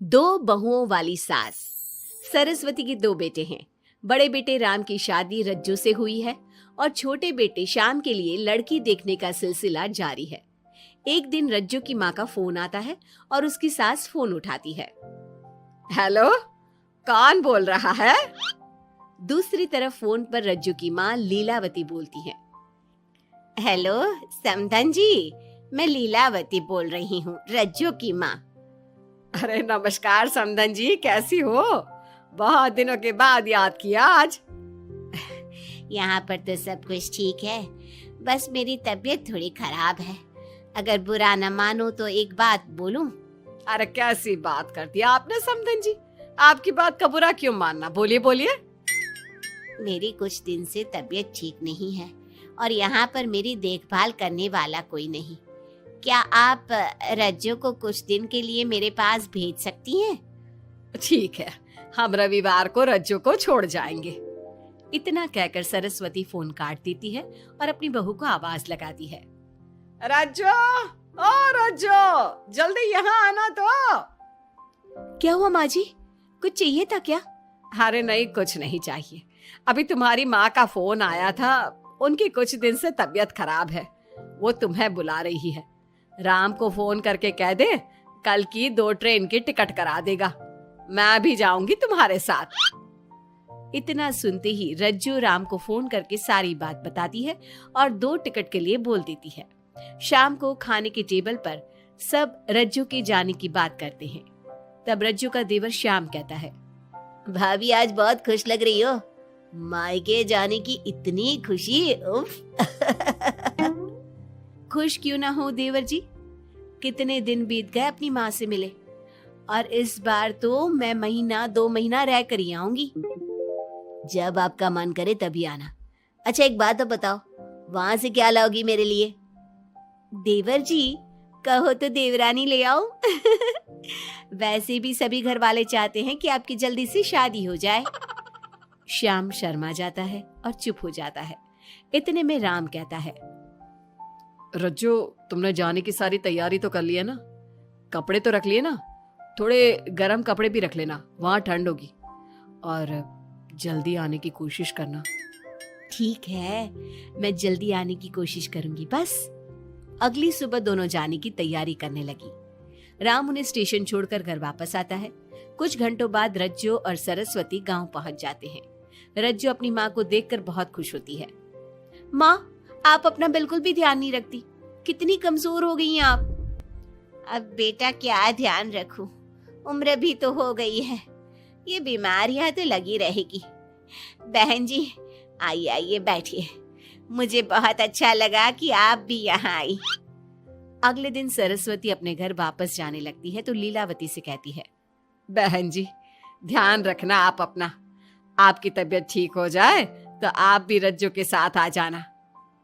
दो बहुओं वाली सास। सरस्वती के दो बेटे हैं। बड़े बेटे राम की शादी रज्जू से हुई है और छोटे बेटे श्याम के लिए लड़की देखने का सिलसिला जारी है। एक दिन रज्जू की माँ का फोन आता है और उसकी सास फोन उठाती है। हेलो, कौन बोल रहा है? दूसरी तरफ फोन पर रज्जू की माँ लीलावती बोलती है। हेलो समधन जी, मैं लीलावती बोल रही हूँ, रज्जू की माँ। अरे नमस्कार समधन जी, कैसी हो? बहुत दिनों के बाद याद किया आज। यहाँ पर तो सब कुछ ठीक है, बस मेरी तबीयत थोड़ी खराब है। अगर बुरा न मानो तो एक बात बोलूं? अरे कैसी बात कर दी आपने समधन जी, आपकी बात का बुरा क्यों मानना, बोलिए बोलिए। मेरी कुछ दिन से तबीयत ठीक नहीं है और यहाँ पर मेरी देखभाल करने वाला कोई नहीं। क्या आप रज्जू को कुछ दिन के लिए मेरे पास भेज सकती हैं? ठीक है, हम रविवार को रज्जू को छोड़ जाएंगे। इतना कहकर सरस्वती फोन काट देती है और अपनी बहू को आवाज लगाती है। रज्जू, ओ रज्जू, जल्दी यहाँ आना तो। क्या हुआ माँ जी, कुछ चाहिए था क्या? अरे नहीं, कुछ नहीं चाहिए। अभी तुम्हारी माँ का फोन आया था, उनकी कुछ दिन से तबीयत खराब है, वो तुम्हें बुला रही है। राम को फोन करके कह दे कल की 2 ट्रेन की टिकट करा देगा, मैं भी जाऊंगी तुम्हारे साथ। इतना सुनते ही रज्जू राम को फोन करके सारी बात बताती है और 2 टिकट के लिए बोल देती है। शाम को खाने के टेबल पर सब रज्जू के जाने की बात करते हैं। तब रज्जू का देवर श्याम कहता है, भाभी आज बहुत खुश लग रही हो, मायके जाने की इतनी खुशी, उफ। खुश क्यों ना हो देवर जी, कितने दिन बीत गए अपनी माँ से मिले, और इस बार तो मैं महीना 2 महीना रह कर ही आऊंगी। जब आपका मन करे तभी आना। अच्छा एक बात तो बताओ, वहां से क्या लाओगी मेरे लिए? देवर जी कहो तो देवरानी ले आओ। वैसे भी सभी घर वाले चाहते हैं कि आपकी जल्दी से शादी हो जाए। श्याम शर्मा जाता है और चुप हो जाता है। इतने में राम कहता है, रज्जू तुमने जाने की सारी तैयारी तो कर ली है ना? कपड़े तो रख लिए ना? थोड़े गर्म कपड़े भी रख लेना, वहां ठंड होगी, और जल्दी आने की कोशिश करना। ठीक है, मैं जल्दी आने की कोशिश करूंगी बस। अगली सुबह दोनों जाने की तैयारी करने लगी। राम उन्हें स्टेशन छोड़कर घर वापस आता है। कुछ घंटों बाद रज्जू और सरस्वती गांव पहुंच जाते हैं। रज्जू अपनी माँ को देखकर बहुत खुश होती है। माँ, आप अपना बिल्कुल भी ध्यान नहीं रखती, कितनी कमजोर हो गई हैं आप। अब बेटा क्या ध्यान रखूं, उम्र भी तो हो गई है, ये बीमारियां तो लगी रहेगी। बहन जी आइए आइए बैठिए, मुझे बहुत अच्छा लगा कि आप भी यहाँ आई। अगले दिन सरस्वती अपने घर वापस जाने लगती है तो लीलावती से कहती है, बहन जी ध्यान रखना आप अपना, आपकी तबीयत ठीक हो जाए तो आप भी रज्जू के साथ आ जाना,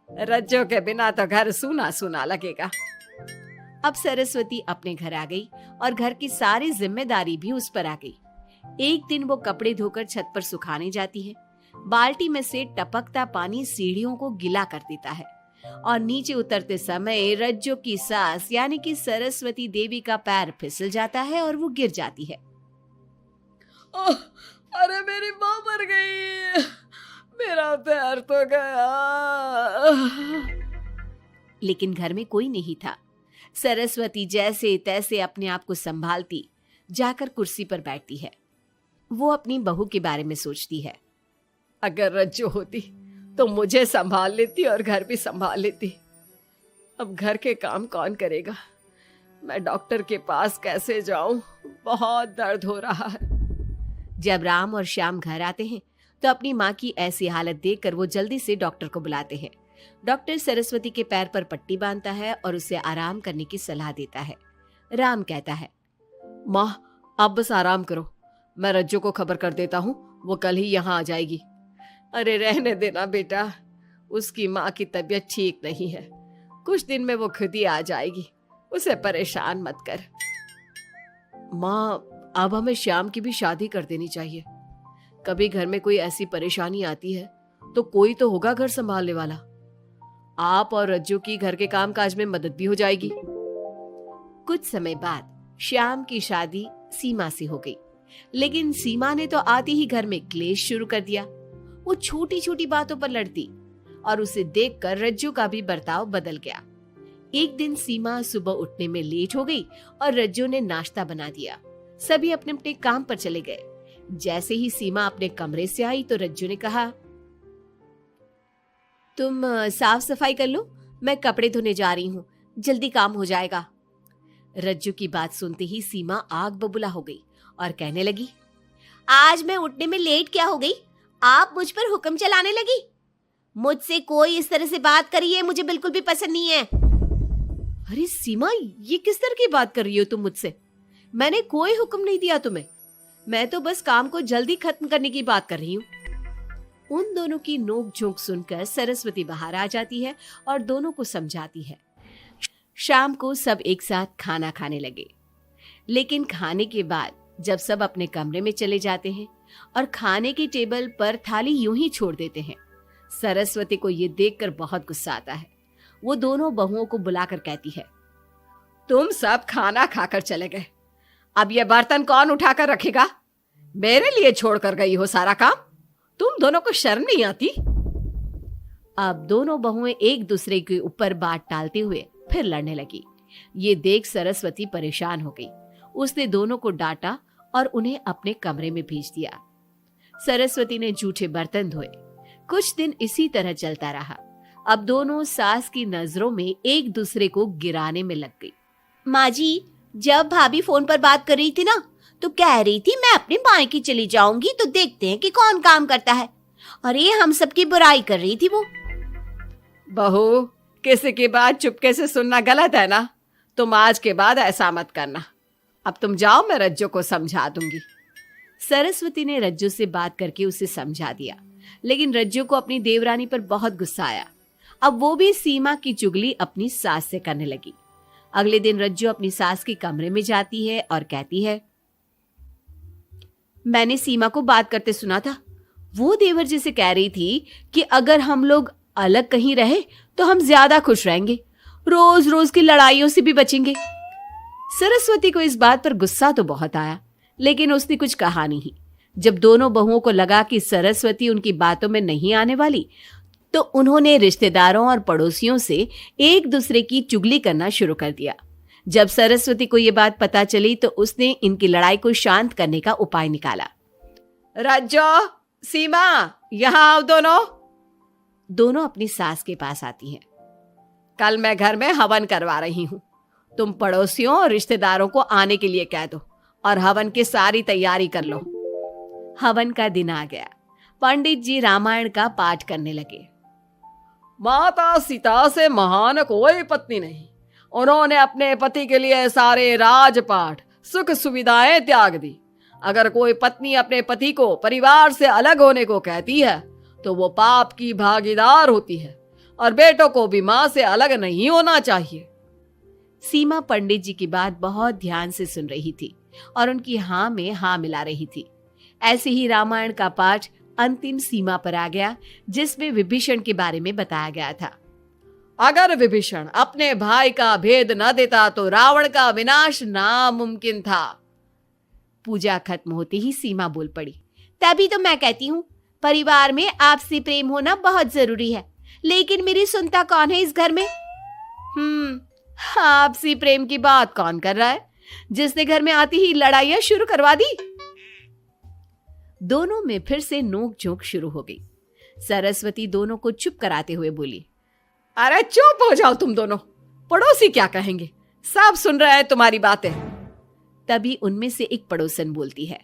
रज्जू के बिना तो घर सूना सूना लगेगा। अब सरस्वती अपने घर आ गई और घर की सारी जिम्मेदारी भी उस पर आ गई। एक दिन वो कपड़े धोकर छत पर सुखाने जाती है। बाल्टी में से टपकता पानी सीढ़ियों को गीला कर देता है और नीचे उतरते समय रज्जू की सास यानी कि सरस्वती देवी का पैर फिसल जाता है और वो गिर जाती है। ओह, अरे मेरी माँ मर गई, मेरा पैर तो गया। लेकिन घर में कोई नहीं था। सरस्वती जैसे तैसे अपने आप को संभालती जाकर कुर्सी पर बैठती है। वो अपनी बहू के बारे में सोचती है, अगर रज्जू होती तो मुझे संभाल लेती और घर भी संभाल लेती। अब घर के काम कौन करेगा? मैं डॉक्टर के पास कैसे जाऊं? बहुत दर्द हो रहा है। जब राम और श्याम घर आते हैं तो अपनी माँ की ऐसी हालत देखकर वो जल्दी से डॉक्टर को बुलाते हैं। डॉक्टर सरस्वती के पैर पर पट्टी बांधता है और उसे आराम करने की सलाह देता है। राम कहता है, माँ आप बस आराम करो, मैं रज्जू को खबर कर देता हूँ, वो कल ही यहाँ आ जाएगी। अरे रहने देना बेटा, उसकी माँ की तबीयत ठीक नहीं है, कुछ दिन में वो खुद ही आ जाएगी, उसे परेशान मत कर। माँ अब हमें श्याम की भी शादी कर देनी चाहिए, कभी घर में कोई ऐसी परेशानी आती है तो कोई तो होगा घर संभालने वाला। आप और रज्जू की घर के कामकाज में मदद भी हो जाएगी। कुछ समय बाद श्याम की शादी सीमा से हो गई, लेकिन सीमा ने तो आते ही घर में क्लेश शुरू कर दिया। वो छोटी छोटी बातों पर लड़ती और उसे देखकर रज्जू का भी बर्ताव बदल गया। एक दिन सीमा सुबह उठने में लेट हो गई और रज्जू ने नाश्ता बना दिया। सभी अपने अपने काम पर चले गए। जैसे ही सीमा अपने कमरे से आई तो रज्जू ने कहा, तुम साफ सफाई कर लो, मैं कपड़े धोने जा रही हूँ, जल्दी काम हो जाएगा। रज्जू की बात सुनते ही सीमा आग बबूला हो गई और कहने लगी, आज मैं उठने में लेट क्या हो गई? आप मुझ पर हुक्म चलाने लगी। मुझसे कोई इस तरह से बात करी है मुझे बिल्कुल भी पसंद नहीं है। अरे सीमा, ये किस तरह की बात कर रही हो तुम मुझसे? मैंने कोई हुक्म नहीं दिया तुम्हें। मैं तो बस काम को जल्दी खत्म करने की बात कर रही हूँ। उन दोनों की नोक झोंक सुनकर सरस्वती बाहर आ जाती है और दोनों को समझाती है। शाम को सब एक साथ खाना खाने लगे, लेकिन खाने के बाद जब सब अपने कमरे में चले जाते हैं और खाने की टेबल पर थाली यूं ही छोड़ देते हैं, सरस्वती को ये देखकर बहुत गुस्सा आता है। वो दोनों बहुओं को बुलाकर कहती है, तुम सब खाना खाकर चले गए, अब ये बर्तन कौन उठाकर रखेगा? मेरे लिए छोड़कर गई हो सारा काम। तुम दोनों को शर्म नहीं आती? अब दोनों बहुएं एक दूसरे के ऊपर बात टालते हुए फिर लड़ने लगी। ये देख सरस्वती परेशान हो गई। उसने दोनों को डांटा और उन्हें अपने कमरे में भेज दिया। सरस्वती ने जूठे बर्तन धोए। कुछ दिन इसी तरह चलता रहा। अब दोनों सास की नजरों में एक दूसरे को गिराने में लग गई। माँ जी, जब भाभी फोन पर बात कर रही थी ना, तो कह रही थी मैं अपने मायके चली जाऊंगी तो देखते हैं कि कौन काम करता है। और ये हम सबकी बुराई कर रही थी वो। बहू, किसी की बात चुपके से सुनना गलत है ना। तुम आज के बाद ऐसा मत करना। अब तुम जाओ, मैं रज्जू को समझा दूंगी। सरस्वती ने रज्जू से बात करके उसे समझा दिया, लेकिन रज्जू को अपनी देवरानी पर बहुत गुस्सा आया। अब वो भी सीमा की चुगली अपनी सास से करने लगी। अगले दिन रज्जू अपनी सास के कमरे में जाती है और कहती है, मैंने सीमा को बात करते सुना था। वो देवर जी से कह रही थी कि अगर हम लोग अलग कहीं रहे तो हम ज्यादा खुश रहेंगे, रोज रोज की लड़ाइयों से भी बचेंगे। सरस्वती को इस बात पर गुस्सा तो बहुत आया, लेकिन उसने कुछ कहा नहीं। जब दोनों बहुओं को लगा कि सरस्वती उनकी बातों में नहीं आने वाली, तो उन्होंने रिश्तेदारों और पड़ोसियों से एक दूसरे की चुगली करना शुरू कर दिया। जब सरस्वती को यह बात पता चली तो उसने इनकी लड़ाई को शांत करने का उपाय निकाला। रज्जो, सीमा, यहां आओ दोनों। दोनों अपनी सास के पास आती हैं। कल मैं घर में हवन करवा रही हूं। तुम पड़ोसियों और रिश्तेदारों को आने के लिए कह दो और हवन की सारी तैयारी कर लो। हवन का दिन आ गया। पंडित जी रामायण का पाठ करने लगे। माता सीता से महान कोई पत्नी नहीं। उन्होंने अपने पति के लिए सारे राजपाट, सुख सुविधाएं त्याग दी। अगर कोई पत्नी अपने पति को परिवार से अलग होने को कहती है तो वो पाप की भागीदार होती है और बेटों को भी मां से अलग नहीं होना चाहिए। सीमा पंडित जी की बात बहुत ध्यान से सुन रही थी और उनकी हाँ में हाँ मिला रही थी। ऐसे ही रामायण का पाठ अंतिम सीमा पर आ गया, जिसमें विभीषण के बारे में बताया गया था। अगर विभीषण अपने भाई का भेद न देता तो रावण का विनाश नामुमकिन था। पूजा खत्म होते ही सीमा बोल पड़ी, तभी तो मैं कहती हूँ परिवार में आपसी प्रेम होना बहुत जरूरी है, लेकिन मेरी सुनता कौन है इस घर में? आपसी प्रेम की बात कौन कर रहा है, जिसने घर में आती ही लड़ाइयां शुरू करवा दी। दोनों में फिर से नोक झोंक शुरू हो गई। सरस्वती दोनों को चुप कराते हुए बोली, अरे चुप हो जाओ तुम दोनों, पड़ोसी क्या कहेंगे, सब सुन रहे हैं तुम्हारी बातें। तभी उनमें से एक पड़ोसन बोलती है,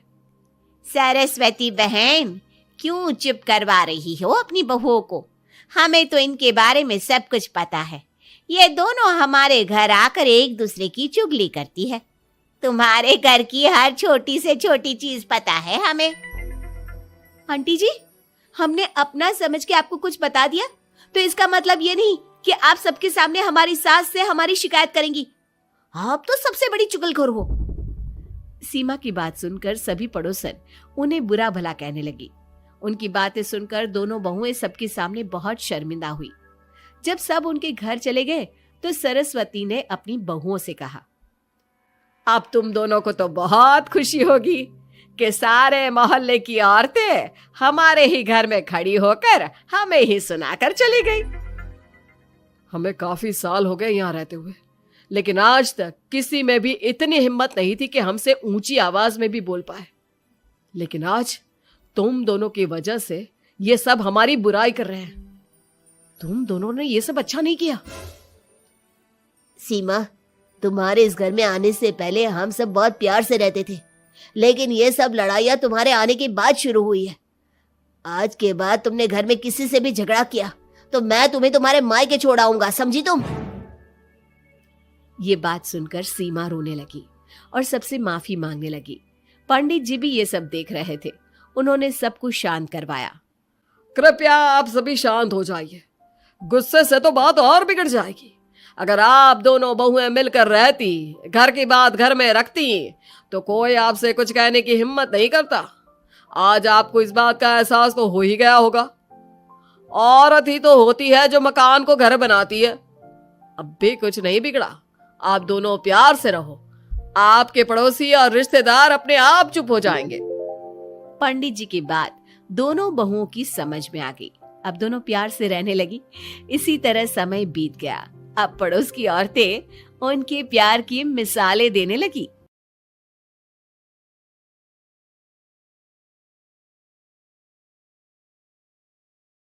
सरस्वती बहन, क्यों चुप करवा रही हो अपनी बहुओं को? हमें तो इनके बारे में सब कुछ पता है। ये दोनों हमारे घर आकर एक दूसरे की चुगली करती है। तुम्हारे घर की हर छोटी से छोटी चीज पता है हमें। आंटी जी, हमने अपना समझ के आपको कुछ बता दिया तो इसका मतलब ये नहीं कि आप सबके सामने हमारी सास से हमारी शिकायत करेंगी। आप तो सबसे बड़ी चुगलखोर हो। सीमा की बात सुनकर सभी पड़ोसन उन्हें बुरा भला कहने लगी। उनकी बातें सुनकर दोनों बहुएं सबके सामने बहुत शर्मिंदा हुई। जब सब उनके घर चले गए तो सरस्वती ने अपनी बहुओं से कहा, अब तुम दोनों को तो बहुत खुशी होगी कि सारे मोहल्ले की औरतें हमारे ही घर में खड़ी होकर हमें ही सुनाकर चली गई। हमें काफी साल हो गए यहाँ रहते हुए, लेकिन आज तक किसी में भी इतनी हिम्मत नहीं थी कि हमसे ऊंची आवाज में भी बोल पाए। लेकिन आज तुम दोनों की वजह से ये सब हमारी बुराई कर रहे हैं। तुम दोनों ने ये सब अच्छा नहीं किया। सीमा, तुम्हारे इस घर में आने से पहले हम सब बहुत प्यार से रहते थे, लेकिन ये सब लड़ाइयाँ तुम्हारे आने के बाद शुरू हुई है। आज के बाद तुमने घर में किसी से भी झगड़ा किया तो मैं तुम्हें तुम्हारे मायके छोड़ आऊंगा, समझी तुम? ये बात सुनकर सीमा रोने लगी और सबसे माफी मांगने लगी। पंडित जी भी ये सब देख रहे थे। उन्होंने सबको शांत करवाया। कृपया आप सभी शांत हो जाइए, गुस्से से तो बात और बिगड़ जाएगी। अगर आप दोनों बहुएं मिलकर रहती, घर की बात घर में रखती, तो कोई आपसे कुछ कहने की हिम्मत नहीं करता। आज आपको इस बात का एहसास तो हो ही गया होगा। औरत ही तो होती है जो मकान को घर बनाती है। अब भी कुछ नहीं बिगड़ा, आप दोनों प्यार से रहो। आपके पड़ोसी और रिश्तेदार अपने आप चुप हो जाएंगे। पंडित जी की बात दोनों बहुओं की समझ में आ गई। अब दोनों प्यार से रहने लगी। इसी तरह समय बीत गया। अब पड़ोस की औरतें उनके प्यार की मिसालें देने लगी।